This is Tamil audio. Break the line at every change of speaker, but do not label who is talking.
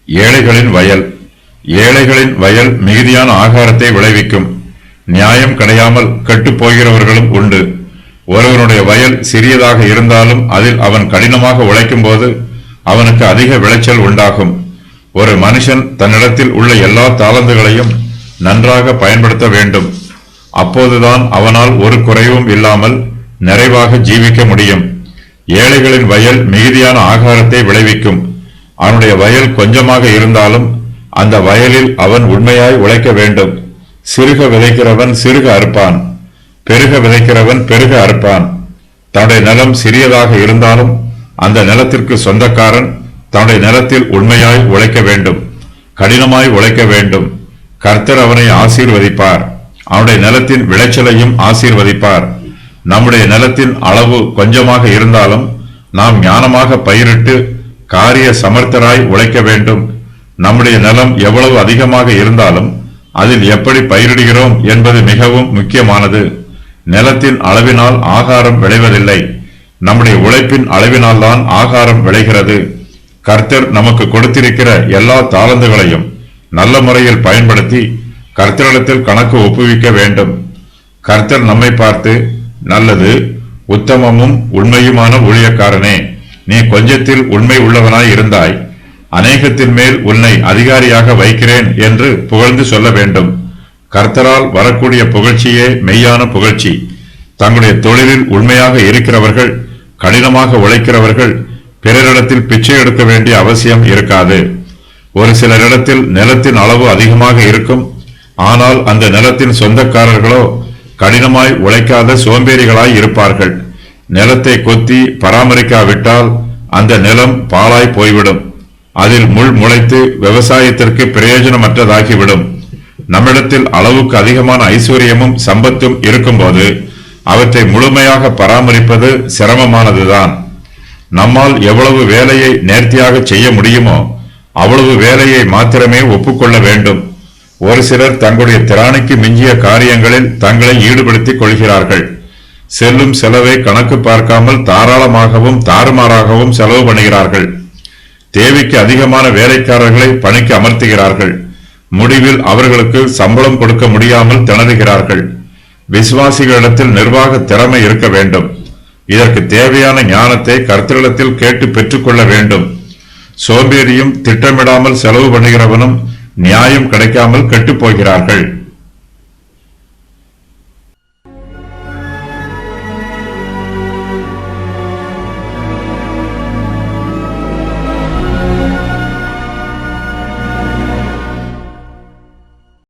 ஏழைகளின் வயல். ஏழைகளின் வயல் மிகுதியான ஆகாரத்தை விளைவிக்கும். நியாயம் கிடையாமல் கெட்டுப் போகிறவர்களும் உண்டு. ஒருவனுடைய வயல் சிறியதாக இருந்தாலும் அதில் அவன் கடினமாக உழைக்கும் போது அவனுக்கு அதிக விளைச்சல் உண்டாகும். ஒரு மனுஷன் தன்னிடத்தில் உள்ள எல்லா தாளந்துகளையும் நன்றாக பயன்படுத்த வேண்டும். அப்போதுதான் அவனால் ஒரு குறைவும் இல்லாமல் நிறைவாக ஜீவிக்க முடியும். ஏழைகளின் வயல் மிகுதியான ஆகாரத்தை விளைவிக்கும். அவனுடைய வயல் கொஞ்சமாக இருந்தாலும் அந்த வயலில் அவன் உண்மையாய் உழைக்க வேண்டும். சிறுக விதைக்கிறவன் சிறுக அறுப்பான், பெருக விதைக்கிறவன் பெருக அறுப்பான். தன்னுடைய நிலம் சிறியதாக இருந்தாலும் அந்த நிலத்திற்கு சொந்தக்காரன் தன்னுடைய நிலத்தில் உண்மையாய் உழைக்க வேண்டும், கடினமாய் உழைக்க வேண்டும். கர்த்தர் அவனை ஆசீர்வதிப்பார், அவனுடைய நிலத்தின் விளைச்சலையும் ஆசீர்வதிப்பார். நம்முடைய நிலத்தின் அளவு கொஞ்சமாக இருந்தாலும் நாம் ஞானமாக பயிரிட்டு காரிய சமர்த்தராய் உழைக்க வேண்டும். நம்முடைய நிலம் எவ்வளவு அதிகமாக இருந்தாலும் அதில் எப்படி பயிரிடுகிறோம் என்பது மிகவும் முக்கியமானது. நிலத்தின் அளவினால் ஆகாரம் விளைவதில்லை, நம்முடைய உழைப்பின் அளவினால் தான் ஆகாரம் விளைகிறது. கர்த்தர் நமக்கு கொடுத்திருக்கிற எல்லா தாளந்துகளையும் நல்ல முறையில் பயன்படுத்தி கர்த்தரிடத்தில் கணக்கு ஒப்புவிக்க வேண்டும். கர்த்தர் நம்மை பார்த்து, நல்லது, உத்தமமும் உண்மையுமான ஊழியக்காரனே, நீ கொஞ்சத்தில் உண்மை உள்ளவனாய் இருந்தாய், அநேகத்தின் மேல் உன்னை அதிகாரியாக வைக்கிறேன் என்று புகழ்ந்து சொல்ல வேண்டும். கர்த்தரால் வரக்கூடிய புகழ்ச்சியே மெய்யான புகழ்ச்சி. தங்களுடைய தொழிலில் உண்மையாக இருக்கிறவர்கள், கடினமாக உழைக்கிறவர்கள் பிறரிடத்தில் பிச்சை எடுக்க வேண்டிய அவசியம் இருக்காது. ஒரு சிலரிடத்தில் நிலத்தின் அளவு அதிகமாக இருக்கும், ஆனால் அந்த நிலத்தின் சொந்தக்காரர்களோ கடினமாய் உழைக்காத சோம்பேறிகளாய் இருப்பார்கள். நிலத்தை கொத்தி பராமரிக்காவிட்டால் அந்த நிலம் பாழாய் போய்விடும், அதில் முள் முளைத்து விவசாயத்திற்கு பிரயோஜனமற்றதாகிவிடும். நம்மிடத்தில் அளவுக்கு அதிகமான ஐஸ்வர்யமும் சம்பத்தும் இருக்கும்போது அவற்றை முழுமையாக பராமரிப்பது சிரமமானதுதான். நம்மால் எவ்வளவு வேலையை நேர்த்தியாக செய்ய முடியுமோ அவ்வளவு வேலையை மாத்திரமே ஒப்புக்கொள்ள வேண்டும். ஒரு சிலர் தங்களுடைய திராணிக்கு மிஞ்சிய காரியங்களில் தங்களை ஈடுபடுத்திக் கொள்கிறார்கள். செல்லும் செலவை கணக்கு பார்க்காமல் தாராளமாகவும் தாறுமாறாகவும் செலவு பண்ணுகிறார்கள். தேவைக்கு அதிகமான வேலைக்காரர்களை பணிக்கு அமர்த்துகிறார்கள். முடிவில் அவர்களுக்கு சம்பளம் கொடுக்க முடியாமல் திணறுகிறார்கள். விசுவாசிகளிடத்தில் நிர்வாக திறமை இருக்க வேண்டும். இதற்கு தேவையான ஞானத்தை கர்த்தரிடத்தில் கேட்டு பெற்றுக்கொள்ள வேண்டும். சோம்பேறியும் திட்டமிடாமல் செலவு பண்ணுகிறவனும் நியாயம் கிடைக்காமல் கெட்டுப் போகிறார்கள்.